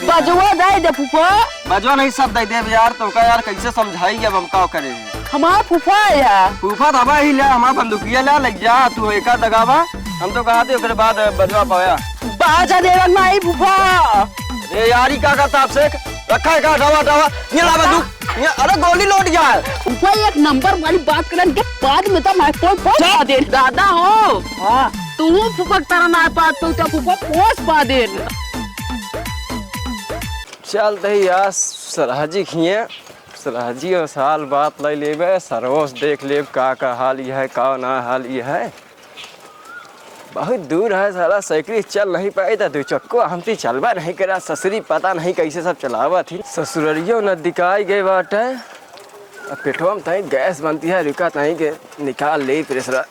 बजवा दे फूफा। बजवा नहीं सब दे दे यार, तो का यार कैसे समझाई अब हम का करे। हमारा फूफा है। फूफा दबा ही ले, हमारा बंदूकिया ला लग जा, तू एका दगावा हम तो कहा थे उसके बाद बजवा पाया। बाजा देवन नहीं फूफा। अरे यारी का करता आपसे रखा है का दवा दवा ये ला बंदूक। अरे गोली लौट जाए फूफा। एक नंबर वाली बात करने के बाद में तो मैं पहुंच दे दादा हो। हां तू फूफा तरह ना पात तो फूफा पहुंच पा दे। चलते यार सरहाजी खिए, सरहाजी और साल बात ले लेबे, सरोस देख लेब का हाल ये है का ना हाल ये है। बहुत दूर है साला, साइकिल चल नहीं पाई था, दो चक्को हमती चलवा नहीं करा। ससुरी पता नहीं कैसे सब चलावा थी। ससुररियो न दिखाई गए बाटे। अब पेटवा में तहीं गैस बनती है, रुका तहीं के निकाल ले प्रेशर।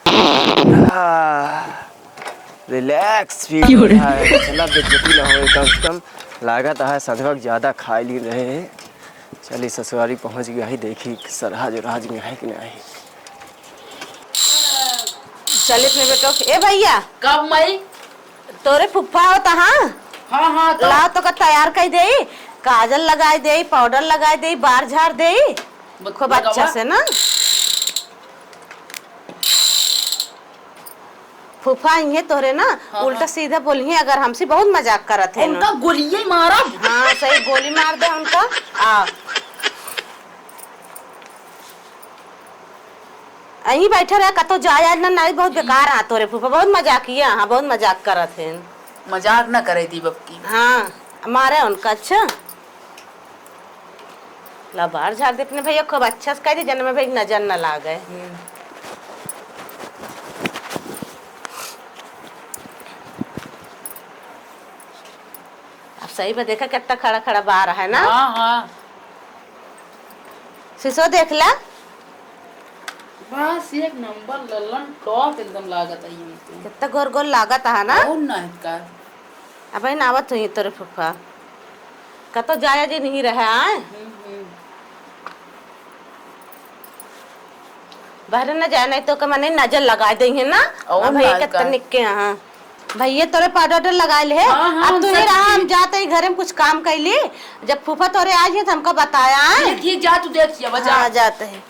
रिलैक्स फील है, चला बेइज्जती ना हो कम से कम। लागत है संध्या ज्यादा खा ली रहे। चलिए ससुरारी पहुंच गया ही, देखी सरहज राज में है कि नहीं। चलिए अपने बेटो। ए भैया कब मई तोरे फुफ्फा होता। हां हां तो ला तो का तैयार कर दे, काजल लगाई दे, पाउडर लगाई दे, बार झाड़ दे खूब अच्छा से ना। फुफ्फा ये तोरे ना उल्टा सीधा बोलिए, अगर हमसे बहुत मजाक करत है उनका गोली मारा। हाँ सही गोली मार दे उनका। आ यहीं बैठे रहे कतो जाया ना, नहीं बहुत बेकार आ तोरे फूफा, बहुत मजाक किया। हाँ बहुत मजाक करत है। मजाक ना करे दी बप्पी। हाँ मारे उनका। अच्छा ला बाहर झाड़ दे अपने भैया खूब अच्छा से कह दे, जन्म में भाई नजर न लागे। अब सही में देखा कितना खड़ा खड़ा बाहर है ना। हाँ हाँ शीशो देख ला। बस एक नंबर लल्लन टॉप एकदम लागत है ये। कितना गोर गोर लागत है ना। और ना का अब नावत हुई तोरे फूफा कतो जाया जी नहीं रहा है। बाहर न जाए नहीं तो मैंने नजर लगा देंगे ना। भैया कितना निक्के। हाँ भैया तोरे पाउडर लगा ले। अब तू ही रहा, हम जाते ही घर में कुछ काम कर ली। जब फूफा तोरे आज है तो हमको बताया है। ठीक जा तू देखिए बजा। हाँ जाते हैं।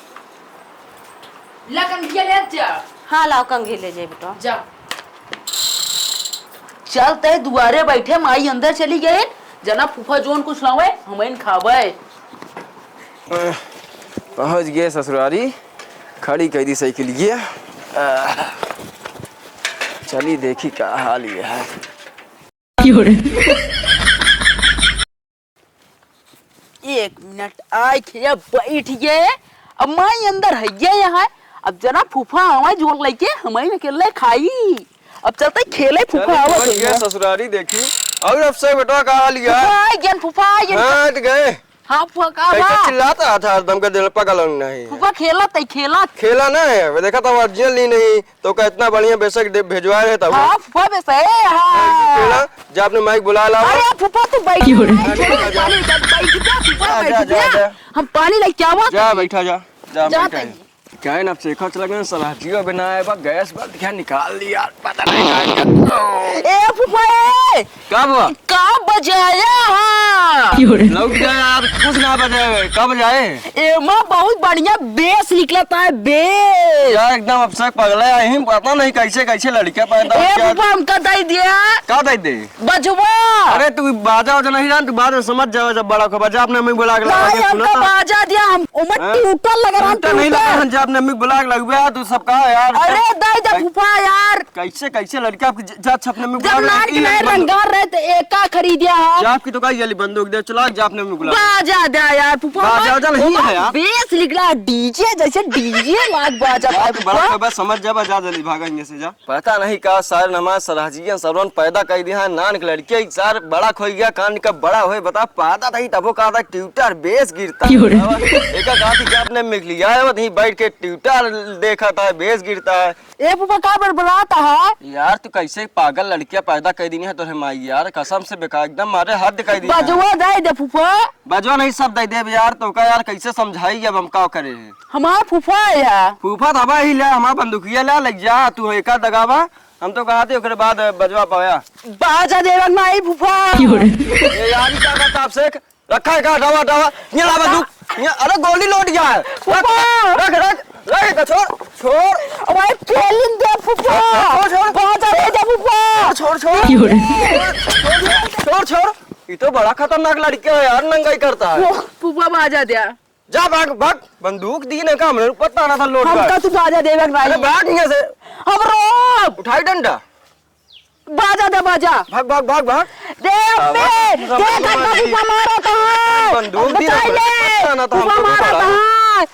ला कंघी ले जा। हाँ लाओ कंघी ले जाए बेटा। जा चलते दुआरे बैठे माई अंदर चली गए। जना फूफा जोन कुछ लावे हमें खावे। पहुंच गए ससुरारी, खड़ी कर दी साइकिल ये। चली देखी क्या हाल ये है। एक मिनट आए खे बैठ गए। अब माई अंदर है ये यहाँ। अब जना फूफा हमारे जोन लेके हमारे अकेले खाई। अब चलते खेले फूफा पहुंच गए ससुरारी देखी। और अब से बेटा का हाल ये है। फूफा हट गए। हाँ फूफा कैसे चिल्लाता था एकदम का दिल पगल नहीं। फूफा खेला खेला ना है वो देखा था ओरिजिनल ली नहीं तो का इतना बढ़िया बेशक भेजवा रहे था। हाँ फूफा वैसे खेला जा आपने माइक बुला ला। अरे फूफा तू बैठ जा। हम पानी लेके आवा। जा बैठा जा जा जा बैठा। क्या है ना सेखा चला गया सलाहियो बनाया बा गैस बा क्या निकाल ली यार पता नहीं क्या। ए फूफा कब का बजाया। हाँ लौट गया यार कुछ ना बजाए कब जाए। ए मां बहुत बढ़िया बेस निकला था बेस यार एकदम अब से पगला है पता नहीं कैसे कैसे लड़के पैदा। ए फूफा हमका दे दिया का दे दे बजवा। अरे तू बाजा वाजा नहीं जान, तू बाद में समझ जाओ जब बड़ा को बजा अपने मम्मी बुला के नहीं हमका बाजा दिया। हम उमर ट्यूटर लग रहा है नहीं लगा जब अपने मम्मी बुला के लगवा तू सब कहा यार। अरे दे दे फूफा यार कैसे कैसे लड़के आपकी जा छपने में जब नाक में रंगार रहे तो एका खरीदिया। जा आपकी तो कही बंदूक दे चला जा अपने में बुला। बाजा दे यार फूफा। बाजा नहीं है यार बेस निकला डीजे जैसे डीजे लाग बाजा। बड़ा खबर समझ जा जा जल्दी भागेंगे से जा। पता नहीं का सार नमाज सराजियां सरवन पैदा कर दिया नान के लड़के सार बड़ा खोई गया कान का बड़ा होए बता पाता था तबो का था ट्यूटर बेस गिरता एक कहा थी क्या आपने मिल लिया है वहीं बैठ के ट्यूटर देखा था बेस गिरता है। ए फूफा का बड़बड़ाता है यार तू कैसे पागल लड़कियां पैदा कर दी है तो माई यार कसम से बेकार एकदम मारे हद कर दी। बजवा दे दे फूफा। बजवा नहीं सब दे दे यार तो का यार कैसे समझाई अब हम का करे। हमारा फूफा है। फूफा दबा ही ले हमारा बंदूकिया ला लग जा तू एका दगावा हम तो कहा थे ओकरे बाद बजवा पाया। बाजा देवक माई फूफा। ये यार क्या करता आपसे रखा है का डावा डावा ये ला बंदूक ये अरे गोली लौट गया है। रख रख रख छोड़ छोड़ ओए खेलिन दे फूफा। छोड़ बाजा दे दे फूफा। छोड़ छोड़ छोड़ छोड़ ये तो बड़ा खतरनाक लड़का है यार, नंगाई करता है। फूफा बाजा दे जा भाग भाग बंदूक दी ने का हमने पता ना था लोड हम का तू बाजा देवक अरे भाई। भाग यहाँ से हम रो उठाई डंडा बाजा दे बाजा भाग भाग भाग भाग दे पे दे का फूफा मारा था। बंदूक दी बचाई ले पता ना था फूफा हमको मारा पड़ा था।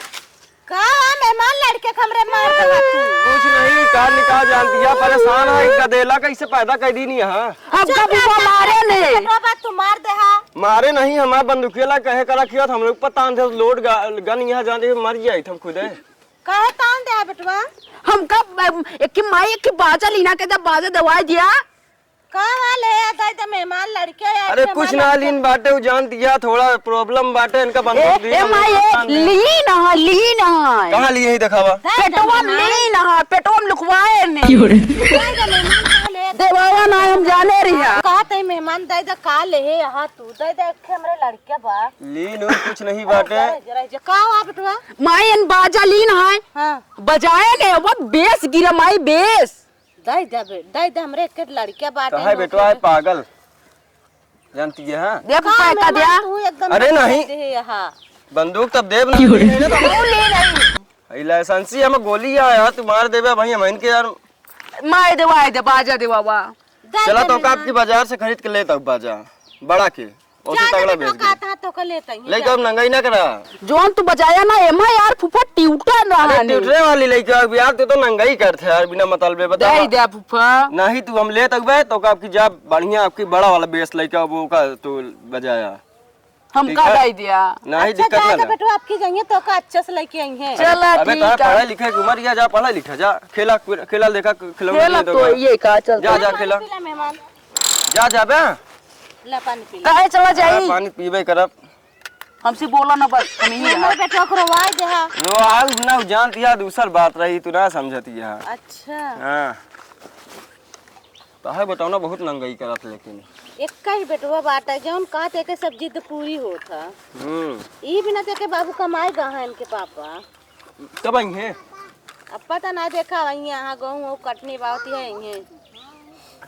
का मेहमान लड़के खमरे मार दवा तू। कुछ नहीं कार निकाल जानती है परेशान है गदेला कैसे पैदा कर दी नहीं यहाँ हमका फूफा मारे ने बेटवा बात तू मार दे हा। मारे नहीं हमारे बंदूकेला कहे करा किया था हम लोग पता नहीं था लोड गन यहाँ जाने मर गया हम खुद काहे तान दे हा बेटवा। हमका एक की माई एक की बाजा लीना के जब बाजा दवाई दिया का हाल है आता है तो मेहमान लड़के यार। अरे कुछ ना लीन बाटे वो जान दिया थोड़ा प्रॉब्लम बाटे इनका बंदूक दी ए माई ली ना कहाँ लिए ही दिखावा पेटोम ली ना पेटोम लिखवाए ने देवावा ना हम जाने रिया का ते मेहमान दे दे का ले है यहाँ तू दे दे के हमरे लड़के बा। लीन कुछ नहीं बाटे जरा जे का हुआ बेटवा। माई इन बाजा लीन है हां बजाए ने वो बेस गिरा माई बेस दे दे हमरे के लड़के बाटे। कहा बेटवा है पागल जानती है हाँ दे पैसा दिया तू एकदम अरे नहीं। दे यहाँ बंदूक तब देव ना लाइसेंसी हम गोली आया तुम्हारे देवे भाई हम इनके यार माई दवाई दे बाजा देवावा चला तो आपकी बाजार से खरीद के लेता हूँ बाजा बड़ा के उसे तगड़ा बेच दे था तो का लेता ही लेकिन अब नंगाई ना करा जोन तू बजाया ना एमा यार फूफा ट्यूटर रहा ने ट्यूटरे वाली लेके अब यार तू तो नंगाई करते यार बिना मतलब बता दे दे फूफा नहीं तू हम ले तक तो आपकी जा बढ़िया आपकी बड़ा वाला बेस लेके वो का तू बजाया हम ठीक का है? दे दिया नहीं दिक्कत अच्छा ना बेटवा आपकी जाएंगे तो का अच्छे से लेके आई है। चला अबे ठीक तो है पढ़ाई लिखे की उम्र या जा पढ़ा लिखा जा खेला खेला देखा खिलौना खेला नहीं तो दोगा ये का चल जा जा खेला पीला मेहमान जा जा बे ला पानी पी ले। काहे चला जाई पानी पीबे करब हमसे बोला ना बस हम ही हमरे बेटवा को रवाई दे हा। वो आज ना जानती है दूसर बात रही तू ना समझती है अच्छा हाँ तो है बताओ ना बहुत नंगाई करत लेकिन एक का ही बेटवा बाटा जौन का ते के सब्जी तो पूरी होता ई बिना ते के बाबू कमाए गहा इनके पापा कब आई है अब पता ना देखा वही यहाँ गेहूँ कटनी बावती है यहीं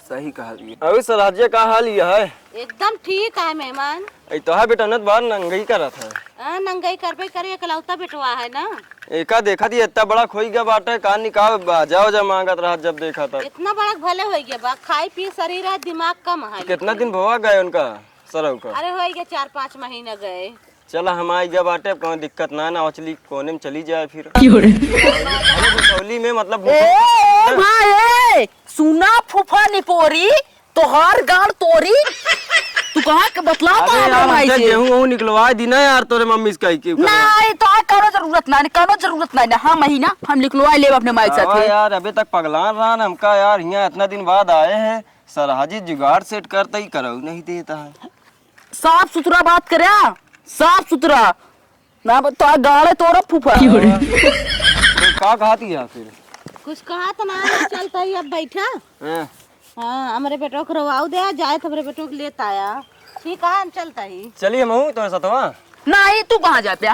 सही कहा दिए अभी सराज्य का हाल यह है एकदम ठीक है मेहमान। ऐ तो है बेटा नत बार नंगाई करत है नंगाई करबे करे एकलौता बेटवा है ना। एका देखा थी इतना बड़ा खोई गया बाटे कान निकाल जाओ जा मांगत रहा जब देखा था इतना बड़ा भले हो गया बा खाई पी शरीर है दिमाग कम है। कितना दिन भवा गए उनका सरव का अरे हो गया 4-5 महीने गए। चला हम आई गया बाटे कोई दिक्कत ना ना औचली कोने में चली जाए फिर भुसौली में मतलब ए भाई सुना फूफा निपोरी तोहार गाड़ तोरी तू कहां के बतला अरे यार हमसे गेहूं निकलवा दी ना यार तोरे मम्मी से कही के नहीं तो करो जरूरत नहीं हाँ महीना हम निकलवा ले अपने माई साथ यार अबे तक पगलान रहा ना हमका यार यहाँ इतना दिन बाद आए हैं सरहाजी जुगाड़ सेट करता ही करो नहीं देता है साफ सुथरा बात करे साफ सुथरा ना तो गाड़े तोरा फूफा का कहती है फिर कुछ कहा तो ना चलता ही अब बैठा। हैं? हाँ हमारे बेटो को रवाऊ दे जाए तो हमारे बेटो को लेता आया ठीक है हम चलता ही। चलिए हम तो सतवा नहीं तू कहाँ जाते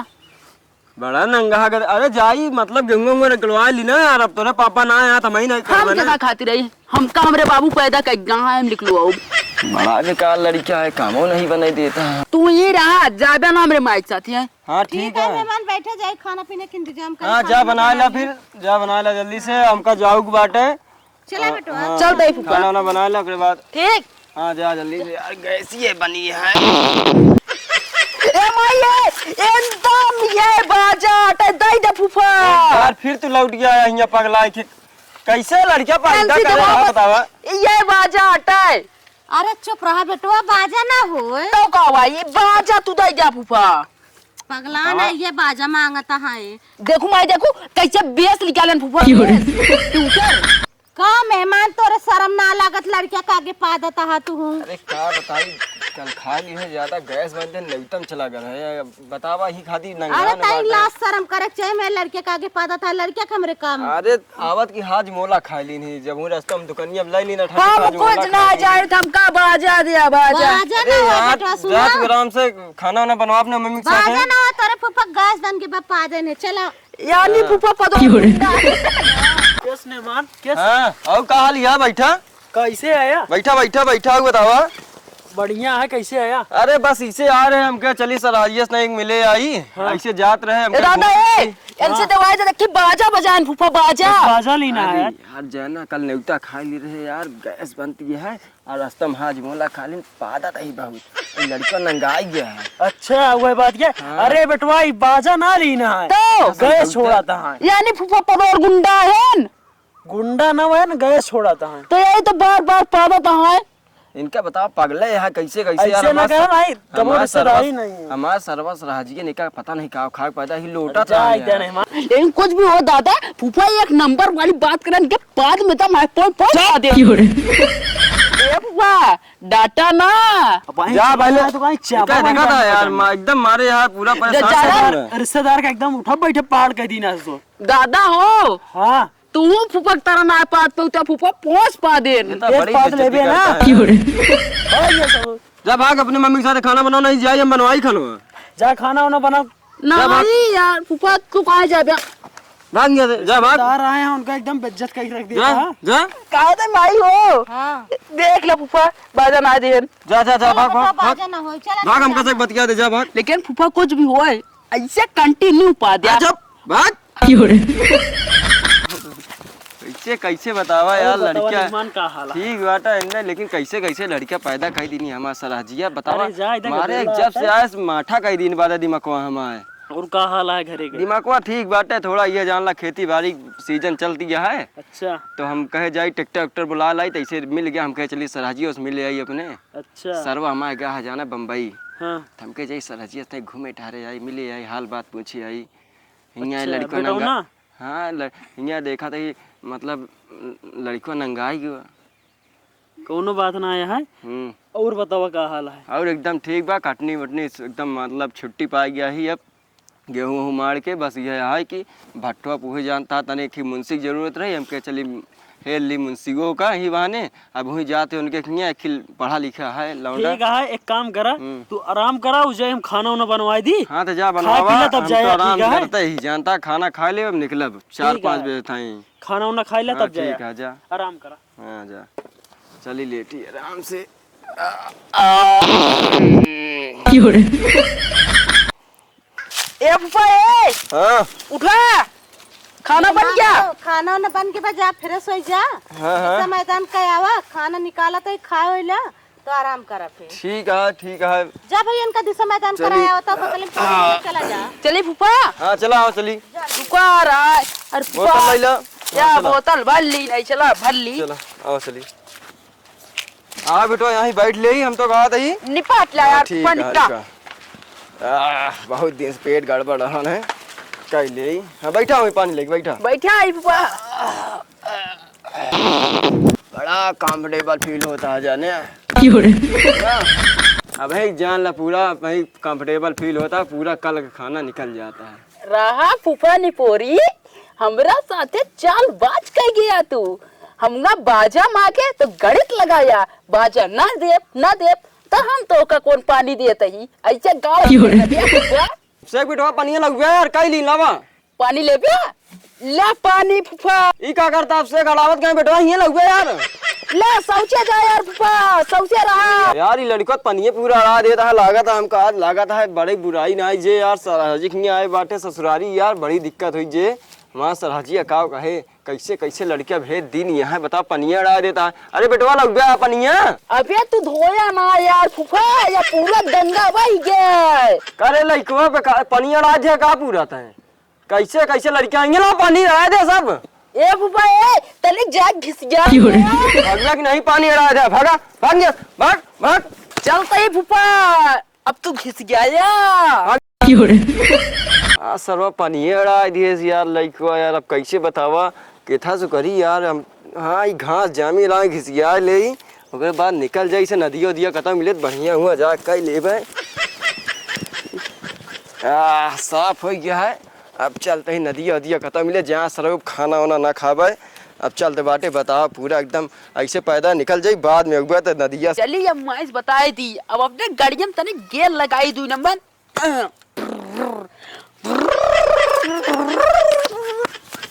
बड़ा नंगा कर अरे जाई मतलब गेहूं निकलवा ली ना यार अब तोरे पापा ना आया तो मैं नहीं हम क्या खाती रही हमका हमरे बाबू पैदा कर गहा हम निकलवाओ बड़ा बेकार लड़का है कामों नहीं बनाई देता है तू ये रहा जाबे ना हमरे माई साथ है। हाँ ठीक है मेहमान बैठे जाए खाना पीने के इंतजाम कर। हाँ जा बना ला फिर जा बना ला जल्दी से हमका जाऊ के बाटे चला बेटो चल दे फूफा खाना वाना बना ला उसके बाद ठीक हाँ जा जल्दी से यार गैसी है बनी है ए माई एकदम ये बाजा दे दे फूफा यार फिर तू लौट गया यहाँ पगला के कैसे लड़का पैदा करे बतावा ये बाजा हटाए। अरे चुप रहा बेटवा बाजा ना हो तो कहवा ये बाजा तू दे जा फूफा पगला ना ये बाजा मांगता है। देखो माई देखो कैसे बेस निकालन फूफा ट्यूटर का मेहमान तोरे शर्म ना लागत लड़किया का आगे पा देता है तू। अरे क्या बताई, कल खा ली है ज्यादा गैस बनते नवीतम चला गया है, बतावा ही खादी नंगा अरे न ताई बाटे। लाश शर्म करे के चाहिए, मैं लड़के का आगे पा देता है, लड़किया का हमरे काम। अरे आवत की हाज मोला खा ली नहीं, जब हूँ रास्ता में दुकानिया लाई नहीं ना हम कुछ ना जाए हमका बाजा दिया बाजा। बाजा अरे ना हो यार बेटा सुना, रात को आराम से खाना वाना बनवा अपने मम्मी के साथ बाजा है। ना हो तोरे फूफा गैस बन के पा देने चला। यानी फूफा पदो केस ने मान केस हाँ और कहा लिया बैठा कैसे आया? बैठा बैठा बैठा बतावा। बढ़िया है, कैसे आया? अरे बस इसे आ रहे हैं हम क्या, चली सराजियस नहीं मिले आई। ऐसे जात रहे हम दादा ए इनसे दवाई दे कि बाजा बजान फूफा बाजा। बाजा लेना है यार जाना कल नेवता खा ली रहे यार, गैस बनती है और रास्ता में हाज मोला खा ली पादा ही बहुत, ये लड़का नंगाई गया है। अच्छा वह बात क्या? अरे बेटवा ये बाजा ना लेना है, तो गैस छोड़ा था। यानी फूफा पदो और गुंडा है गुंडा ना है ना, गैस छोड़ा था। तो यही तो बार बार पादा है। इनका बताओ पगले है कैसे कैसे यार, ऐसे ना कहो भाई, कबो रिश्तेदारी नहीं है। हमारा सर्वस राजिए निका पता नहीं का खा पैदा ही लोटा जा था इधर है लेकिन कुछ भी हो दादा फूफा एक नंबर वाली बात करने के बाद में तो मैं पहुंचा दे ए फूफा डाटा ना जा भाई तो कहीं चापा देखा था यार एकदम मारे यार पूरा जा- परेशान। रिश्तेदार का एकदम उठा बैठे पहाड़ कह दी ना तो। दादा हो हाँ तू फूफा तरह ना पात पे तो फूफा पहुंच पा दे बड़ी पाद लेबे बेइज्जती ना। करता है। ये सब जा भाग अपने मम्मी के साथ खाना बनाओ, नहीं जाए हम बनवाई खाना जा खाना वाना बना। नहीं यार फूफा तू कहाँ जा भाग गया जा भाग आ रहे हैं उनका एकदम बेइज्जत करके रख दिया। जा हाँ? जा कहा था माई हो हाँ देख ले फूफा बाजा ना दे जा जा जा भाग भाग भाग बाजा ना हो चला। भाग हम कैसे बतिया दे जा भाग लेकिन फूफा कुछ भी हो ऐसे कंटिन्यू पा दिया जा भाग कैसे कैसे बतावा यार लड़किया मेहमान का हाल है। ठीक बाटा इनने, लेकिन कैसे कैसे लड़किया पैदा कई दिन हमारा सराजिया बतावा अरे जा इधर मारे गधेड़ा जब से आए माठा कई दिन बाद दिमागवा हमारे और का हाल है घरे के? दिमागवा ठीक बाटे, थोड़ा ये जान ला खेती बाड़ी सीजन चलती है अच्छा तो हम कहे जाई ट्रैक्टर उक्टर बुला लाई, तो ऐसे मिल गया, हम कहे चलिए सराजिया से मिले आई अपने अच्छा सरवा हमारे गया है जाना बम्बई, हाँ तो हम कहे जाई सराजिया से घूमे ठहरे आई मिले आई हाल बात पूछी आई हिंगा अच्छा, लड़का बेटा नंगा ना? हाँ हिंगा देखा था कि मतलब लड़का नंगाई गया। कोनो बात ना आया है। और बतावा का हाल है? और एकदम ठीक बा, कटनी वटनी एकदम मतलब छुट्टी पा गया ही, अब गेहूँ वहूँ मार के बस यह है कि भट्टवा पूहे जानता तने कि मुंशी की जरूरत रही, हम कहे चली हेल ली मुंशियों का ही बहाने, अब वहीं जाते उनके खिया खिल पढ़ा लिखा है लौंडा। ठीक है एक काम करा, तू आराम करा, उसे हम खाना वाना बनवाई दी। हाँ तो जा खा बनवावा, पी ले तब हम तो जाया, आराम ठीक है? करते ही जानता, खाना खा ले अब निकलब 4-5 बजे थाई। खाना वाना खाई ले हाँ, तब ठीक जाया, है जा आराम करा। हाँ जा चली लेटी आराम से। ए फूफा ए हाँ उठा खाना बन गया। खाना वाना बन के बाद जा फ्रेश हो जा। हाँ हाँ मैदान का आवा खाना निकाला तो खा होइला तो आराम करा फिर। ठीक है जा भाई इनका दिशा मैदान कराया होता तो कल चला जा। चली फूफा हाँ चला आओ चली रुका रहा है। अरे बोतल फूफा लैला या बोतल भर ली नहीं चला भर ली चला आओ चली आ बेटो यहाँ ही बैठ ले, हम तो कहा था ही निपाट ला यार ठीक फूफा है निपटा। बहुत दिन से पेट गड़बड़ रहा है कह ले। हाँ बैठा हूँ पानी लेके बैठा, बैठा है फूफा बड़ा कंफर्टेबल फील होता है जाने। अब है जान ला पूरा भाई कंफर्टेबल फील होता है, पूरा कल का खाना निकल जाता है। रहा फूफा निपोरी हमरा साथे चाल बाज कर गया तू, हमना बाजा मांगे तो गणित लगाया, बाजा ना दे तो हम तो का कौन पानी देते ही ऐसे गाँव से बेटवा पानी लग गया यार, कई ली लावा पानी ले ला पानी फूफा ई का करता आपसे गड़ावत गए बेटवा ये लग गया यार, ला शौचे जा यार फूफा शौचे रहा यार ये लड़का पनिये पूरा अड़ा देता है, लागत है हमका आज लागत है बड़ी बुराई ना जे यार सराजिक नहीं आए बाटे ससुरारी यार बड़ी दिक्कत हुई जे वहाँ सराजी अकाव कहे कैसे कैसे लड़कियां भेज दिन यहाँ बता पनिया अड़ा देता है। अरे बेटवा लग गया पनिया, अबे तू धोया ना यार फूफा या पूरा गंगा बह गया। करे लड़कवा पे पनिया अड़ा दिया का पूरा था, कैसे कैसे लड़कियां आएंगे ना पानी अड़ा दे सब। ए फूफा ए तले जाग घिस गया भागना कि नहीं पानी अड़ा दिया, भागा भाग गया भाग भाग चलता ही फूफा अब तू घिस गया यार। सर्व पनिये अड़ा दिए यार लड़कवा यार, अब कैसे बतावा केथा से करी यार, हम हाँ ई घास जामी ला घिसिया ले ओकरे बाद निकल जाई से नदिया उदिया कतम मिले बढ़िया हुआ जा कई लेबे। साफ हो गया है। अब चलते ही नदिया उदिया खत्म मिले जहाँ सरूप खाना वाना ना खावे। अब चलते बाटे बताओ पूरा एकदम ऐसे पैदा निकल जाई बाद में उगबे तो नदिया। चलिए अब मैं बताई दी अब अपने गाड़िया में तने गेल लगाई 2 नंबर।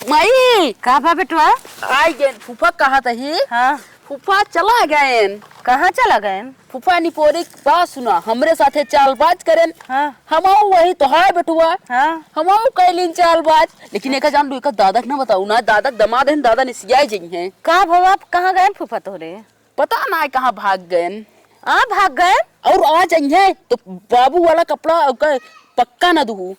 माई का बा बेटवा आई गए फूफा कहा तही। हाँ फूफा चला गए। कहाँ चला गए? फूफा निपोरी बात सुना हमरे साथे चालबाज करेन। हाँ हमाऊ वही तो है बेटुआ। हाँ हमाऊ कैलिन चालबाज लेकिन एक जान दो एक दादा ना बताऊ ना दादा दमाद है दादा निसियाई जई हैं। का भवा कहाँ गए फूफा तोरे? पता ना कहाँ भाग गए। आ भाग गए और आ जाइए तो बाबू वाला कपड़ा पक्का ना दूँ।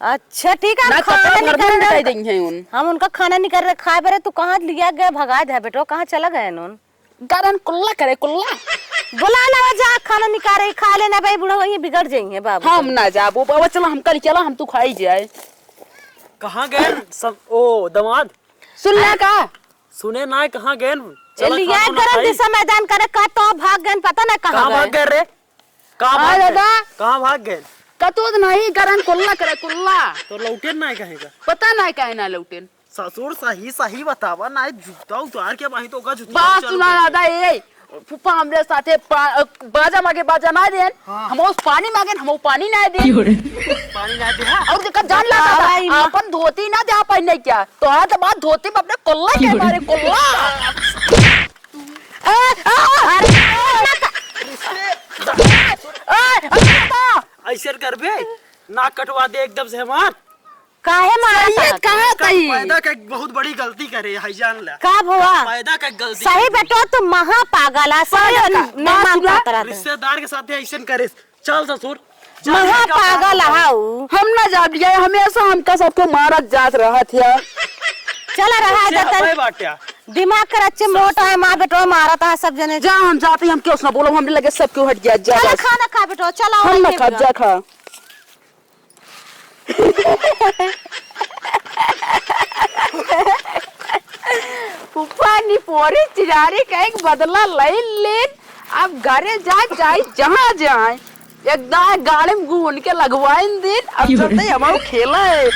अच्छा ठीक है ना कपड़ा निकाल दे देंगे उन। हम उनका खाना निकाल रहे खाए बरे तू कहाँ लिया गया भगा दे बेटो कहाँ चला गए उन? कारण कुल्ला करे कुल्ला बुला ना जा खाना निकाल रही खा लेना भाई बुढ़ा वही बिगड़ जाएंगे बाबू। हम ना जाबो बाबा चलो हम कल चला हम तू खाई जाए। कहाँ गए सब? ओ दमाद सुन ले का सुने ना कहाँ गए? लिया गरम दिशा मैदान करे का तो भाग गए पता ना कहाँ भाग गए रे? हाँ दादा कहाँ भाग गए? कतोद नहीं कारण कुल्ला करे कुल्ला तो लौटेन ना कहेगा पता ना काहे ना लौटेन। ससुर सही सही बतावा ना जूता उतार के बाही तो का जूता बात सुना दादा ये फूफा हमरे साथे बाजा मांगे बाजा ना देन। हम उस पानी मांगे हम पानी ना दे पानी ना दे। और देखा जान ला दादा अपन धोती ना दे पहने क्या तो आज तो बात धोती में अपने कुल्ला के मारे कुल्ला। ऐसे कर बे नाक कटवा दे एकदम से हमार। काहे मारा था? कहाँ कहीं पैदा का एक बहुत बड़ी गलती करे है जान ला। का भवा पैदा का गलती सही बेटो तू महा पागल है सही ना रिश्तेदार के साथ ऐसे करे। चल ससुर महा पागल हाउ हम ना जा दिया हमेशा हमका सबको मारत जात रहा था। चला रहा है बाटिया दिमाग कर अच्छे मोटा है माँ बेटो मारा था सब जने। जा हम जाते हम क्यों ना बोलो हमने लगे सब क्यों हट गया जा चला खाना खा बेटो चला हम ना खा जा खा। फूफा नी पोरी चिरारी का एक बदला ले अब घरे जाए जहाँ जाए एकदम गाड़ी में घून के लगवाइन दिन अब चलते हमारे खेला है।